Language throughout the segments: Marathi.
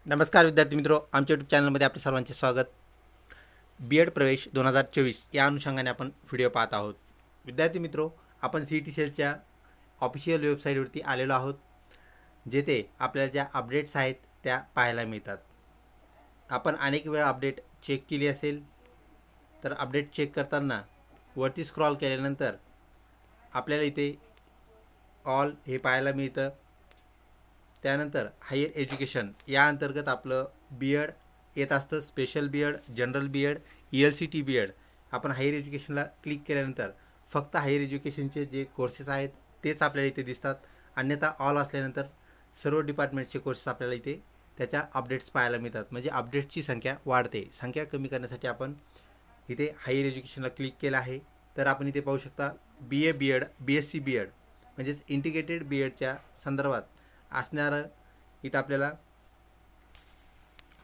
नमस्कार विद्यार्थी मित्रों, आमच्या यूट्यूब चॅनलमध्ये आपल्या सर्वांचे स्वागत. बी.एड प्रवेश 2024 या अनुषंगाने आपण व्हिडिओ पाहत आहोत. विद्यार्थी मित्रों, आपण सी.ई.टी. सेलच्या ऑफिशियल वेबसाईटवरती आलेलो आहोत, जेथे आपल्याला ज्या अपडेट्स आहेत त्या पाहायला मिळतात. आपण अनेक वेळा अपडेट चेक केली असेल, तर अपडेट चेक करताना वरती स्क्रॉल केल्यानंतर आपल्याला इथे ऑल हे पाहायला मिळतं. त्यानंतर हायर एज्युकेशन या अंतर्गत आपलं बी.एड येत असतं. Special B Ed, general B Ed, ELCT B Ed. आपण हायर एज्युकेशनला क्लिक केल्यानंतर फक्त हायर एज्युकेशनचे जे कोर्सेस आहेत तेच आपल्याला इथे दिसतात. अन्यथा ऑल असल्यानंतर सर्व डिपार्टमेंटचे कोर्सेस आपल्याला इथे त्याच्या अपडेट्स पाहायला मिळतात. म्हणजे अपडेट्सची संख्या वाढते. संख्या कमी करण्यासाठी आपण इथे हायर एज्युकेशनला क्लिक केलं आहे. तर आपण इथे पाहू शकता BA बी.एड, BSc बी.एड म्हणजेच इंटिग्रेटेड बी.एडच्या संदर्भात असणारं इथं आपल्याला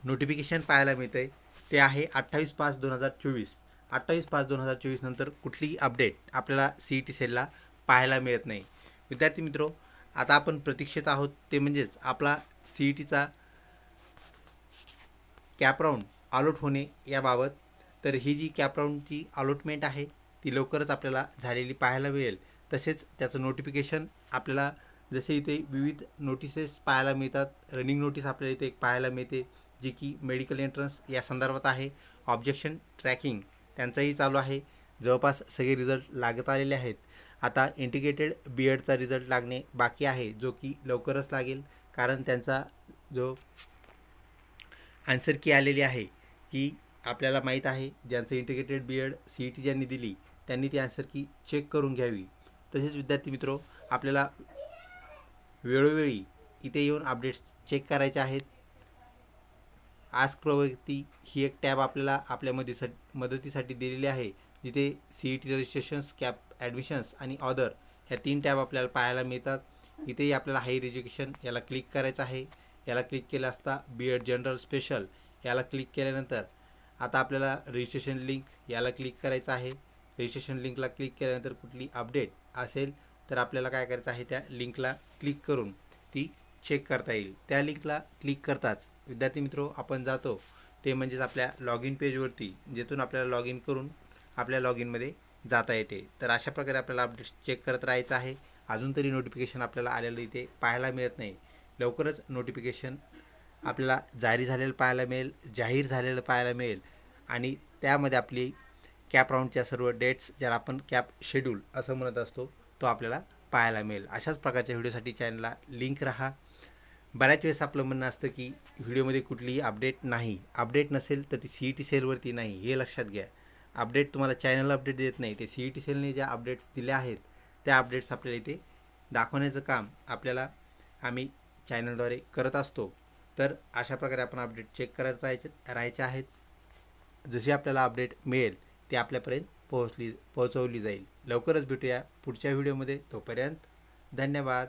नोटिफिकेशन पाहायला मिळतं आहे. ते आहे 28/5/2024. 28/5/2024 नंतर कुठलीही अपडेट आपल्याला सी.ई.टी. सेलला पाहायला मिळत नाही. विद्यार्थी मित्रो, आता आपण प्रतीक्षेत आहोत ते म्हणजेच आपला सी.ई.टीचा कॅप राऊंड अलॉट होणे याबाबत. तर ही जी कॅप राऊंडची अलॉटमेंट आहे ती लवकरच आपल्याला झालेली पाहायला मिळेल. तसेच त्याचं नोटिफिकेशन आपल्याला जसे इथे विविध नोटिसेस पाहायला मिळतात. रनिंग नोटीस आपल्याला इथे एक पाहायला मिळते, जी की मेडिकल एंट्रन्स या संदर्भात आहे. ऑब्जेक्शन ट्रॅकिंग त्यांचाही चालू आहे. जवळपास सगळे रिझल्ट लागत आलेले आहेत. आता इंटिग्रेटेड बी.एडचा रिझल्ट लागणे बाकी आहे, जो की लवकरच लागेल. कारण त्यांचा जो आन्सर की आलेली आहे की आपल्याला माहीत आहे, ज्यांचं इंटिग्रेटेड बी.एड सी.ई.टी. ज्यांनी दिली त्यांनी ती आन्सर की चेक करून घ्यावी. तसेच विद्यार्थी मित्रो, आपल्याला वेळोवेळी इथे येऊन अपडेट्स चेक करायचे आहेत. आस्क प्रगती ही एक टॅब आपल्याला आपल्या मदतीसाठी दिलेली आहे, जिथे सी.ई.टी. रजिस्ट्रेशन्स, कॅप ॲडमिशन्स आणि ऑदर ह्या 3 टॅब आपल्याला पाहायला मिळतात. इथेही आपल्याला हायर एज्युकेशन याला क्लिक करायचं आहे. याला क्लिक केलं असता बी.एड जनरल स्पेशल याला क्लिक केल्यानंतर आता आपल्याला रजिस्ट्रेशन लिंक याला क्लिक करायचं आहे. रजिस्ट्रेशन लिंकला क्लिक केल्यानंतर कुठली अपडेट असेल तर आपल्याला काय करायचं आहे, त्या लिंकला क्लिक करून ती चेक करता येईल. त्या लिंकला क्लिक करताच विद्यार्थी मित्रो आपण जातो ते म्हणजेच आपल्या लॉग इन पेजवरती, जेथून आपल्याला लॉग इन करून आपल्या लॉग इनमध्ये जाता येते. तर अशा प्रकारे आपल्याला अपडेट्स चेक करत राहायचं आहे. अजून तरी नोटिफिकेशन आपल्याला आलेलं इथे पाहायला मिळत नाही. लवकरच नोटिफिकेशन आपल्याला जारी झालेलं पाहायला मिळेल, जाहीर झालेलं पाहायला मिळेल. आणि त्यामध्ये आपली कॅप राऊंडच्या सर्व डेट्स, ज्याला आपण कॅप शेड्यूल असं म्हणत असतो, तो आपल्याला पाहायला मिळेल. अशाच प्रकारच्या व्हिडिओसाठी चॅनलला लिंक राहा. बऱ्याच वेळेस आपलं म्हणणं असतं की व्हिडिओमध्ये कुठलीही अपडेट नाही. अपडेट नसेल तर ती सी.ई.टी. सेलवरती नाही, हे लक्षात घ्या. अपडेट तुम्हाला चॅनल अपडेट देत नाही, ते सी.ई.टी. सेलने ज्या अपडेट्स दिल्या आहेत त्या अपडेट्स आपल्याला इथे दाखवण्याचं काम आपल्याला आम्ही चॅनलद्वारे करत असतो. तर अशा प्रकारे आपण अपडेट चेक करत राहायचे आहेत. जशी आपल्याला अपडेट मिळेल ती आपल्यापर्यंत पोहोचवली जाईल. लवकरच भेटूया पुढच्या व्हिडिओमध्ये. तोपर्यंत धन्यवाद.